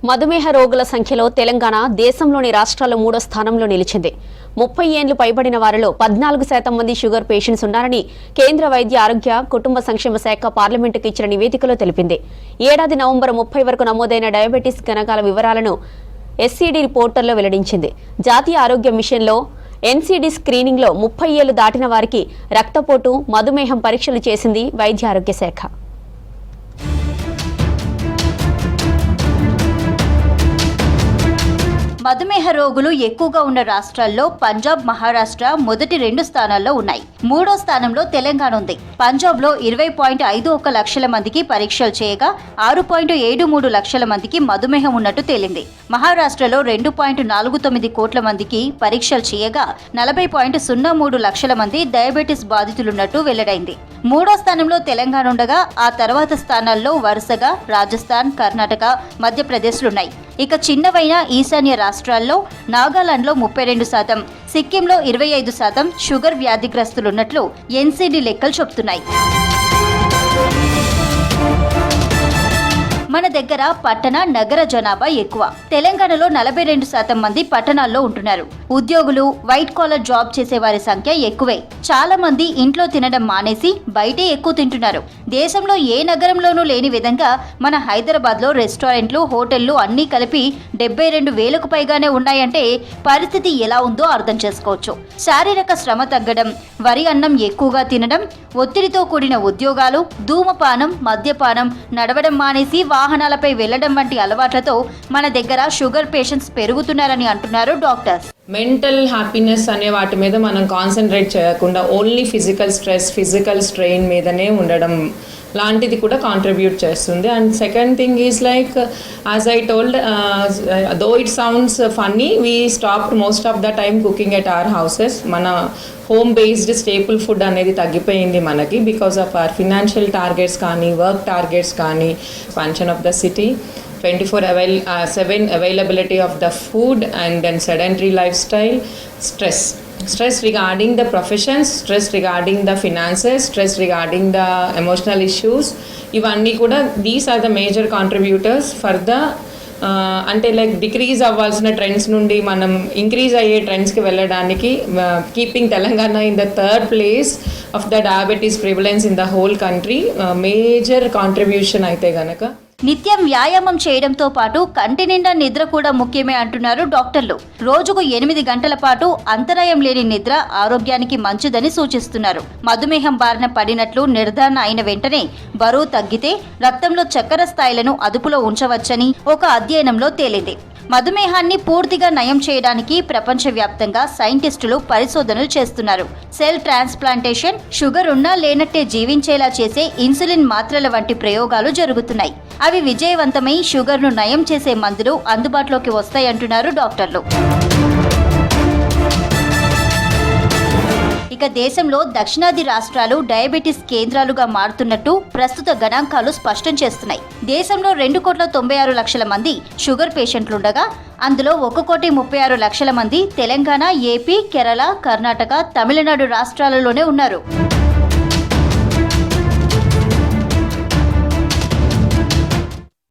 మధుమేహ రోగుల సంఖ్యలో తెలంగాణ దేశంలోని రాష్ట్రాల్లో 3వ స్థానంలో నిలిచింది. 30 ఏళ్లు పైబడిన వారిలో 14% మంది షుగర్ పేషెంట్స్ ఉన్నారని కేంద్ర వైద్య ఆరోగ్య కుటుంబ సంక్షేమ శాఖ పార్లమెంటుకు ఇచ్చిన నివేదికలో తెలిపింది. ఏడాది నవంబర్ 30 వరకు నమోదైన డయాబెటీస్ గణాంకాల వివరాలను ఎస్సీడీ పోర్టల్లో వెల్లడించింది. జాతీయ ఆరోగ్య మిషన్లో ఎన్సీడీ స్క్రీనింగ్లో 30 ఏళ్లు దాటిన వారికి రక్తపోటు, మధుమేహం పరీక్షలు చేసింది వైద్య ఆరోగ్య శాఖ. మధుమేహ రోగులు ఎక్కువగా ఉన్న రాష్ట్రాల్లో పంజాబ్, మహారాష్ట్ర మొదటి 2 స్థానాల్లో ఉన్నాయి. 3వ స్థానంలో తెలంగాణ ఉంది. పంజాబ్లో 20.51 లక్షల మందికి పరీక్షలు చేయగా 6.73 లక్షల మందికి మధుమేహం ఉన్నట్టు తేలింది. మహారాష్ట్రలో 2.49 కోట్ల మందికి పరీక్షలు చేయగా 40.03 లక్షల మంది డయాబెటీస్ బాధితులున్నట్టు వెల్లడైంది. 3వ స్థానంలో తెలంగాణ ఉండగా ఆ తర్వాత స్థానాల్లో వరుసగా రాజస్థాన్, కర్ణాటక, మధ్యప్రదేశ్లున్నాయి. ఇక చిన్నవైన ఈశాన్య రాష్ట్రాల్లో నాగాలాండ్లో 32%, సిక్కింలో 25% షుగర్ వ్యాధిగ్రస్తులున్నట్లు ఎన్సీడీ లెక్కలు చెబుతున్నాయి. మన దగ్గర పట్టణ, నగర జనాభా ఎక్కువ. తెలంగాణలో 42% మంది పట్టణాల్లో ఉంటున్నారు. ఉద్యోగులు, వైట్ కాలర్ జాబ్ చేసే వారి సంఖ్య ఎక్కువే. చాలా మంది ఇంట్లో తినడం మానేసి బయటే ఎక్కువ తింటున్నారు. దేశంలో ఏ నగరంలోనూ లేని విధంగా మన హైదరాబాద్లో రెస్టారెంట్లు, హోటళ్లు అన్నీ కలిపి 72,000కు పైగానే ఉన్నాయంటే పరిస్థితి ఎలా ఉందో అర్థం చేసుకోవచ్చు. శారీరక శ్రమ తగ్గడం, వరి అన్నం ఎక్కువగా తినడం, ఒత్తిడితో కూడిన ఉద్యోగాలు, ధూమపానం, మద్యపానం, నడవడం మానేసి వాహనాలపై వెళ్లడం వంటి అలవాట్లతో మన దగ్గర షుగర్ పేషెంట్స్ పెరుగుతున్నారని అంటున్నారు డాక్టర్స్. మెంటల్ హ్యాపీనెస్ అనే వాటి మీద మనం కాన్సన్ట్రేట్ చేయకుండా only physical stress, physical strain మీదనే ఉండడం లాంటిది కూడా కాంట్రిబ్యూట్ చేస్తుంది. And second thing is like as I told, though it sounds funny, we stopped most of the time cooking at our houses. మన హోమ్ బేస్డ్ స్టేపుల్ ఫుడ్ అనేది తగ్గిపోయింది మనకి because of our financial targets కానీ, work targets కానీ, expansion of the city, 24/7 availability of the food, and then sedentary lifestyle, stress regarding the professions, stress regarding the finances, stress regarding the emotional issues. ఇవన్నీ కూడా these are the major contributors for the అంటే like decrease అవ్వాల్సిన trends నుండి మనం increase అయ్యే ట్రెండ్స్కి వెళ్ళడానికి keeping Telangana in the 3rd place of the diabetes prevalence in the whole country major contribution అయితే గనక. నిత్యం వ్యాయామం చేయడంతో పాటు కంటి నిండా నిద్ర కూడా ముఖ్యమే అంటున్నారు డాక్టర్లు. రోజుకు 8 గంటల పాటు అంతరాయం లేని నిద్ర ఆరోగ్యానికి మంచిదని సూచిస్తున్నారు. మధుమేహం బారిన పడినట్లు నిర్ధారణ అయిన వెంటనే బరువు తగ్గితే రక్తంలో చక్కెర స్థాయిలను అదుపులో ఉంచవచ్చని ఒక అధ్యయనంలో తేలింది. మధుమేహాన్ని పూర్తిగా నయం చేయడానికి ప్రపంచవ్యాప్తంగా సైంటిస్టులు పరిశోధనలు చేస్తున్నారు. సెల్ ట్రాన్స్ప్లాంటేషన్, షుగర్ ఉన్నా లేనట్టే జీవించేలా చేసే ఇన్సులిన్ మాత్రల వంటి ప్రయోగాలు జరుగుతున్నాయి. అవి విజయవంతమై షుగర్ను నయం చేసే మందులు అందుబాటులోకి వస్తాయంటున్నారు డాక్టర్లు. ఇక దేశంలో దక్షిణాది రాష్ట్రాలు డయాబెటీస్ కేంద్రాలుగా మారుతున్నట్టు ప్రస్తుత గణాంకాలు స్పష్టం చేస్తున్నాయి. దేశంలో 2,96,00,000 మంది షుగర్ పేషెంట్లుండగా అందులో 1,36,00,000 మంది తెలంగాణ, ఏపీ, కేరళ, కర్ణాటక, తమిళనాడు రాష్ట్రాలలోనే ఉన్నారు.